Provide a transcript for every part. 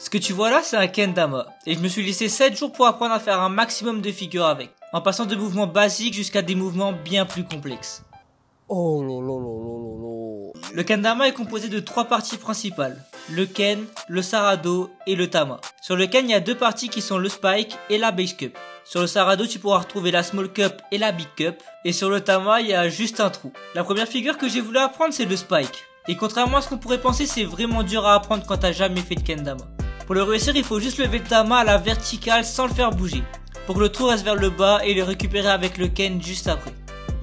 Ce que tu vois là, c'est un kendama, et je me suis laissé 7 jours pour apprendre à faire un maximum de figures avec, en passant de mouvements basiques jusqu'à des mouvements bien plus complexes. Oh lolo. Le kendama est composé de 3 parties principales, le ken, le sarado et le tama. Sur le ken, il y a 2 parties qui sont le spike et la base cup. Sur le sarado, tu pourras retrouver la small cup et la big cup, et sur le tama, il y a juste un trou. La première figure que j'ai voulu apprendre, c'est le spike. Et contrairement à ce qu'on pourrait penser, c'est vraiment dur à apprendre quand t'as jamais fait de kendama. Pour le réussir, il faut juste lever le tama à la verticale sans le faire bouger, pour que le trou reste vers le bas et le récupérer avec le ken juste après.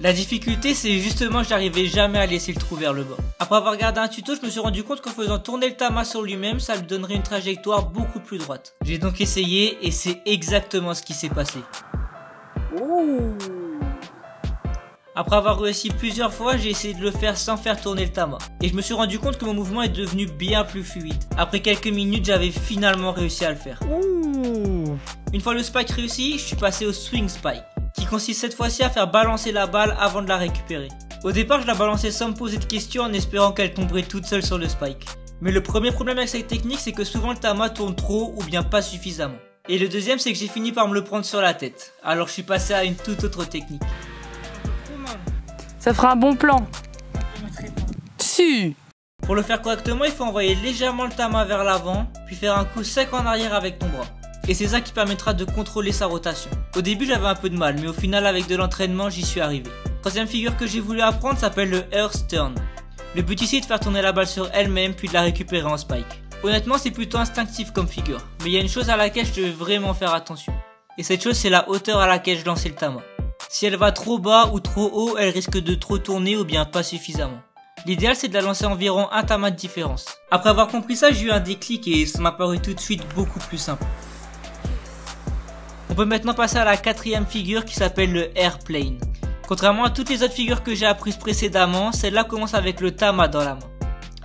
La difficulté, c'est justement que j'arrivais jamais à laisser le trou vers le bas. Après avoir regardé un tuto, je me suis rendu compte qu'en faisant tourner le tama sur lui-même, ça lui donnerait une trajectoire beaucoup plus droite. J'ai donc essayé et c'est exactement ce qui s'est passé. Ouh. Après avoir réussi plusieurs fois, j'ai essayé de le faire sans faire tourner le tama. Et je me suis rendu compte que mon mouvement est devenu bien plus fluide. Après quelques minutes, j'avais finalement réussi à le faire. Ouh. Une fois le spike réussi, je suis passé au swing spike, qui consiste cette fois-ci à faire balancer la balle avant de la récupérer. Au départ, je la balançais sans me poser de questions en espérant qu'elle tomberait toute seule sur le spike. Mais le premier problème avec cette technique, c'est que souvent le tama tourne trop ou bien pas suffisamment. Et le deuxième, c'est que j'ai fini par me le prendre sur la tête. Alors je suis passé à une toute autre technique. Ça fera un bon plan. Si. Pour le faire correctement, il faut envoyer légèrement le tama vers l'avant, puis faire un coup sec en arrière avec ton bras. Et c'est ça qui permettra de contrôler sa rotation. Au début, j'avais un peu de mal, mais au final, avec de l'entraînement, j'y suis arrivé. Troisième figure que j'ai voulu apprendre s'appelle le Earth Turn. Le but ici est de faire tourner la balle sur elle-même, puis de la récupérer en spike. Honnêtement, c'est plutôt instinctif comme figure, mais il y a une chose à laquelle je devais vraiment faire attention. Et cette chose, c'est la hauteur à laquelle je lançais le tama. Si elle va trop bas ou trop haut, elle risque de trop tourner ou bien pas suffisamment. L'idéal, c'est de la lancer environ un tama de différence. Après avoir compris ça, j'ai eu un déclic et ça m'a paru tout de suite beaucoup plus simple. On peut maintenant passer à la quatrième figure qui s'appelle le airplane. Contrairement à toutes les autres figures que j'ai apprises précédemment, celle-là commence avec le tama dans la main.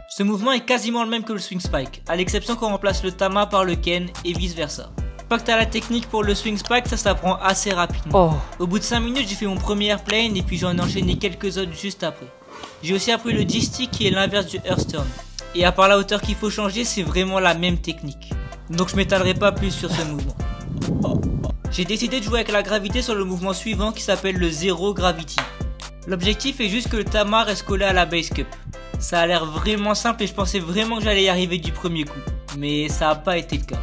Ce mouvement est quasiment le même que le swing spike, à l'exception qu'on remplace le tama par le ken et vice versa. Une fois que t'as la technique pour le swing spike, ça s'apprend assez rapidement. Au bout de 5 minutes, j'ai fait mon premier airplane et puis j'en ai enchaîné quelques autres juste après. J'ai aussi appris le G-stick qui est l'inverse du Earth Turn. Et à part la hauteur qu'il faut changer, c'est vraiment la même technique. Donc je m'étalerai pas plus sur ce mouvement. J'ai décidé de jouer avec la gravité sur le mouvement suivant qui s'appelle le Zero Gravity. L'objectif est juste que le tama reste collé à la base cup. Ça a l'air vraiment simple et je pensais vraiment que j'allais y arriver du premier coup. Mais ça n'a pas été le cas.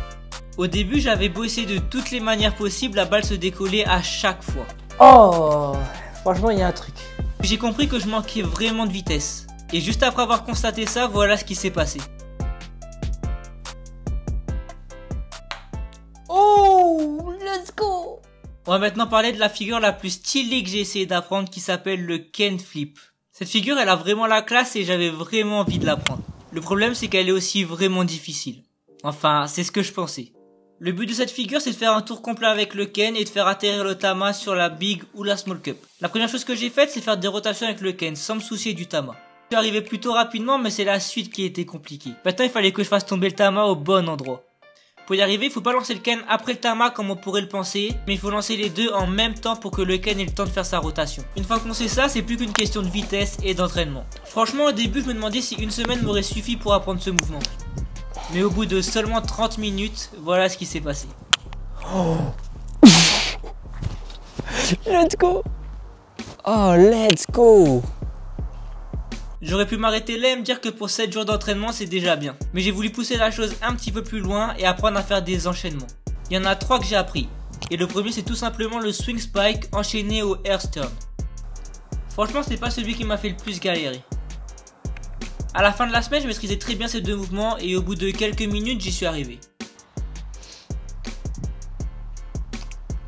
Au début, j'avais beau essayer de toutes les manières possibles, la balle se décollait à chaque fois. Oh. Franchement, il y a un truc. J'ai compris que je manquais vraiment de vitesse. Et juste après avoir constaté ça, voilà ce qui s'est passé. Oh, let's go. On va maintenant parler de la figure la plus stylée que j'ai essayé d'apprendre qui s'appelle le Ken Flip. Cette figure, elle a vraiment la classe et j'avais vraiment envie de l'apprendre. Le problème, c'est qu'elle est aussi vraiment difficile. Enfin, c'est ce que je pensais. Le but de cette figure, c'est de faire un tour complet avec le ken et de faire atterrir le tama sur la big ou la small cup. La première chose que j'ai faite, c'est faire des rotations avec le ken sans me soucier du tama. Je suis arrivé plutôt rapidement, mais c'est la suite qui était compliquée. Maintenant, il fallait que je fasse tomber le tama au bon endroit. Pour y arriver, il faut pas lancer le ken après le tama comme on pourrait le penser, mais il faut lancer les deux en même temps pour que le ken ait le temps de faire sa rotation. Une fois qu'on sait ça, c'est plus qu'une question de vitesse et d'entraînement. Franchement, au début, je me demandais si une semaine m'aurait suffi pour apprendre ce mouvement. Mais au bout de seulement 30 minutes, voilà ce qui s'est passé. Oh. Let's go. Oh, let's go. J'aurais pu m'arrêter là et me dire que pour 7 jours d'entraînement, c'est déjà bien. Mais j'ai voulu pousser la chose un petit peu plus loin et apprendre à faire des enchaînements. Il y en a 3 que j'ai appris. Et le premier, c'est tout simplement le swing spike enchaîné au Earth Turn. Franchement, c'est pas celui qui m'a fait le plus galérer. À la fin de la semaine, je maîtrisais très bien ces deux mouvements et au bout de quelques minutes, j'y suis arrivé.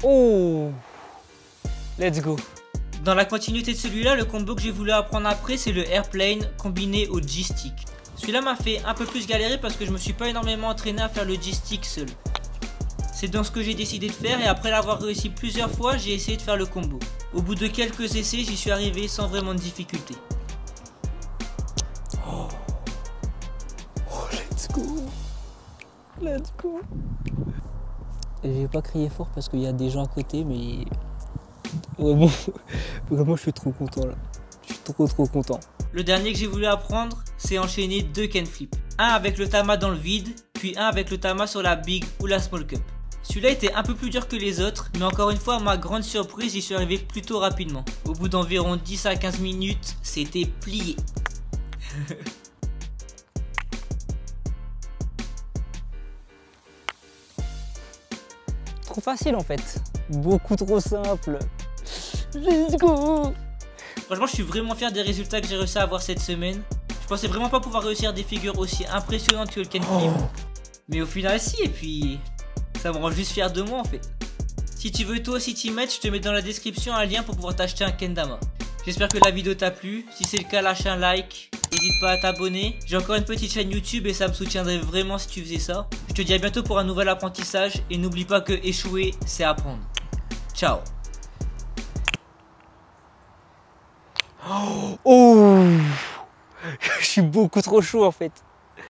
Oh, let's go. Dans la continuité de celui-là, le combo que j'ai voulu apprendre après, c'est le airplane combiné au G-stick. Celui-là m'a fait un peu plus galérer parce que je me suis pas énormément entraîné à faire le G-stick seul. C'est donc ce que j'ai décidé de faire et après l'avoir réussi plusieurs fois, j'ai essayé de faire le combo. Au bout de quelques essais, j'y suis arrivé sans vraiment de difficulté. Let's go. Let's go. J'ai pas crié fort parce qu'il y a des gens à côté, mais vraiment, vraiment je suis trop content là. Je suis trop content. Le dernier que j'ai voulu apprendre, c'est enchaîner 2 ken flips. Un avec le tama dans le vide puis un avec le tama sur la big ou la small cup. Celui-là était un peu plus dur que les autres, mais encore une fois, à ma grande surprise, j'y suis arrivé plutôt rapidement. Au bout d'environ 10 à 15 minutes, c'était plié. Trop facile en fait. Beaucoup trop simple. Let's go. Franchement, je suis vraiment fier des résultats que j'ai réussi à avoir cette semaine. Je pensais vraiment pas pouvoir réussir des figures aussi impressionnantes que le Ken Flip. Mais au final, si, et puis ça me rend juste fier de moi en fait. Si tu veux toi aussi t'y mettre, je te mets dans la description un lien pour pouvoir t'acheter un kendama. J'espère que la vidéo t'a plu. Si c'est le cas, lâche un like. N'hésite pas à t'abonner. J'ai encore une petite chaîne YouTube et ça me soutiendrait vraiment si tu faisais ça. Je te dis à bientôt pour un nouvel apprentissage. Et n'oublie pas que échouer, c'est apprendre. Ciao. Oh, je suis beaucoup trop chaud en fait.